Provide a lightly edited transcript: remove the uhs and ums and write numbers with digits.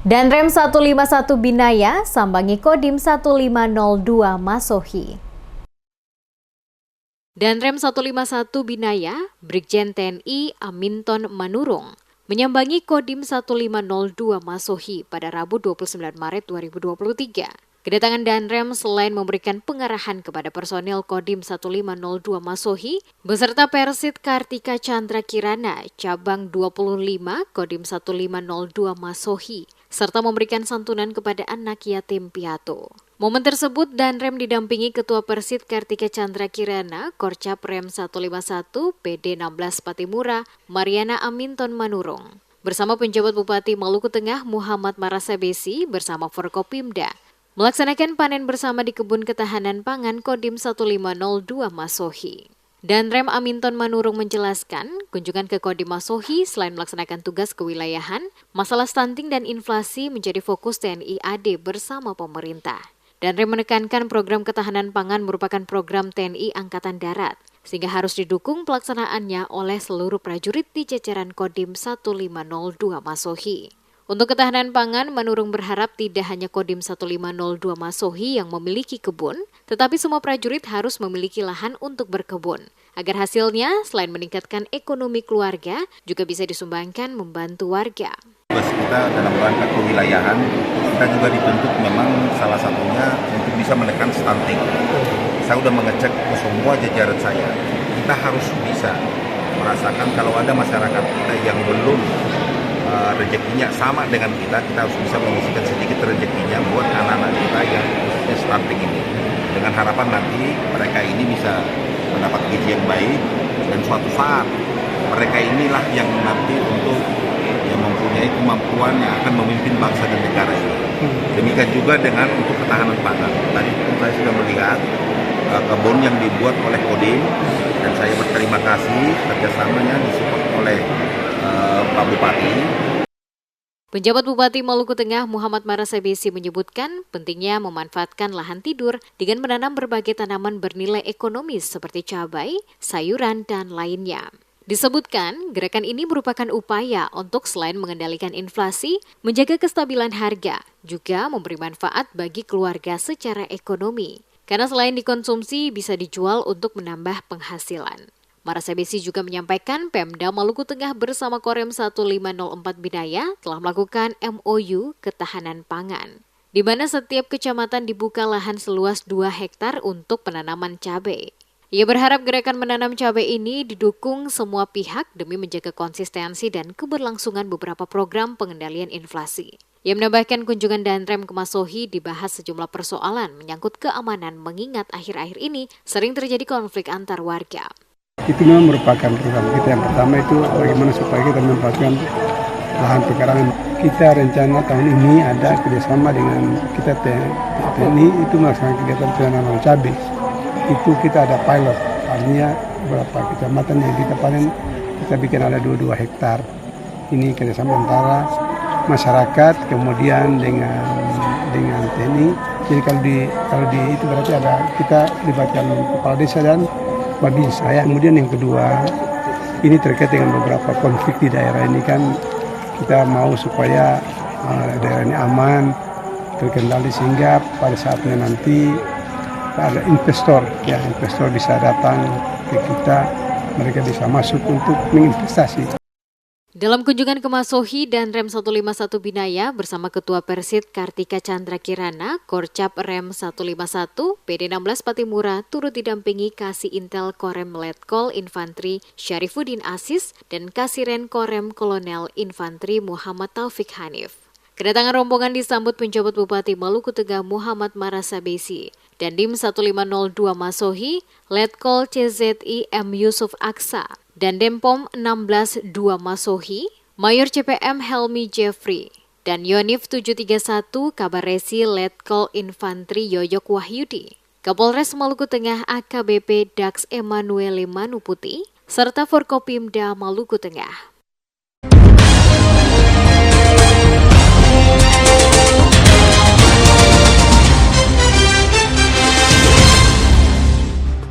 Danrem 151 Binaya sambangi Kodim 1502 Masohi. Danrem 151 Binaya, Brigjen TNI Aminton Manurung, menyambangi Kodim 1502 Masohi pada Rabu 29 Maret 2023. Kedatangan Danrem selain memberikan pengarahan kepada personil Kodim 1502 Masohi, beserta Persit Kartika Chandra Kirana, cabang 25 Kodim 1502 Masohi, serta memberikan santunan kepada anak yatim piatu. Momen tersebut Danrem didampingi Ketua Persit Kartika Chandra Kirana, Korcap Rem 151 PD 16 Patimura, Mariana Aminton Manurung, bersama penjabat Bupati Maluku Tengah Muhammad Marasabesi bersama Forkopimda, melaksanakan panen bersama di Kebun Ketahanan Pangan Kodim 1502 Masohi. Danrem Aminton Manurung menjelaskan, kunjungan ke Kodim Masohi selain melaksanakan tugas kewilayahan, masalah stunting dan inflasi menjadi fokus TNI AD bersama pemerintah. Danrem menekankan program ketahanan pangan merupakan program TNI Angkatan Darat, sehingga harus didukung pelaksanaannya oleh seluruh prajurit di jajaran Kodim 1502 Masohi. Untuk ketahanan pangan, Manurung berharap tidak hanya Kodim 1502 Masohi yang memiliki kebun, tetapi semua prajurit harus memiliki lahan untuk berkebun, agar hasilnya selain meningkatkan ekonomi keluarga, juga bisa disumbangkan membantu warga. Tugas kita dalam rangka kewilayahan, kita juga dituntut memang salah satunya untuk bisa menekan stunting. Saya sudah mengecek ke semua jajaran saya, kita harus bisa merasakan kalau ada masyarakat kita yang belum rezekinya sama dengan kita harus bisa mengisikan sedikit rezekinya buat anak-anak kita yang khususnya stunting ini. Dengan harapan nanti mereka ini bisa mendapat gizi yang baik dan suatu saat mereka inilah yang nanti untuk yang mempunyai kemampuan yang akan memimpin bangsa dan negara ini. Demikian juga dengan untuk ketahanan pangan. Tadi saya sudah melihat kebun yang dibuat oleh Kodim dan saya berterima kasih kerjasamanya disupport oleh Pak Bupati. Penjabat Bupati Maluku Tengah Muhammad Marasabesi menyebutkan pentingnya memanfaatkan lahan tidur dengan menanam berbagai tanaman bernilai ekonomis seperti cabai, sayuran, dan lainnya. Disebutkan, gerakan ini merupakan upaya untuk selain mengendalikan inflasi, menjaga kestabilan harga, juga memberi manfaat bagi keluarga secara ekonomi. Karena selain dikonsumsi, bisa dijual untuk menambah penghasilan. Marasabesi juga menyampaikan Pemda Maluku Tengah bersama Korem 1504 Binaya telah melakukan MOU ketahanan pangan, di mana setiap kecamatan dibuka lahan seluas 2 hektar untuk penanaman cabai. Ia berharap gerakan menanam cabai ini didukung semua pihak demi menjaga konsistensi dan keberlangsungan beberapa program pengendalian inflasi. Ia menambahkan kunjungan Danrem ke Masohi dibahas sejumlah persoalan menyangkut keamanan mengingat akhir-akhir ini sering terjadi konflik antar warga. Itu memang merupakan program kita yang pertama itu bagaimana supaya kita memanfaatkan lahan pekarangan. Kita rencana tahun ini ada kerjasama dengan kita TNI itu melaksanakan kegiatan penanaman cabai. Itu kita ada pilot, artinya beberapa kecamatan yang kita panen kita bikin ada 22 hektar. Ini kerjasama antara masyarakat kemudian dengan TNI. Jadi kalau di itu berarti ada kita libatkan kepala desa dan Babinsa. Kemudian yang kedua, ini terkait dengan beberapa konflik di daerah ini kan kita mau supaya daerah ini aman, terkendali sehingga pada saatnya nanti ada investor bisa datang ke kita, mereka bisa masuk untuk menginvestasi. Dalam kunjungan ke Masohi, Danrem 151 Binaya bersama Ketua Persit Kartika Chandra Kirana, Korcap Rem 151, PD 16 Patimura turut didampingi Kasih Intel Korem Letkol Infantri Syarifuddin Asis dan Kasiren Korem Kolonel Infantri Muhammad Taufik Hanif. Kedatangan rombongan disambut penjabat Bupati Maluku Tengah Muhammad Marasabesi dan Dim 1502 Masohi, Letkol CZI M. Yusuf Aksa, dan Dempom 162 Masohi, Mayor CPM Helmi Jeffrey, dan Yonif 731 Kabar Resi Letkol Infantri Yoyok Wahyudi, Kapolres Maluku Tengah AKBP Dax Emanuele Manuputi, serta Forkopimda Maluku Tengah.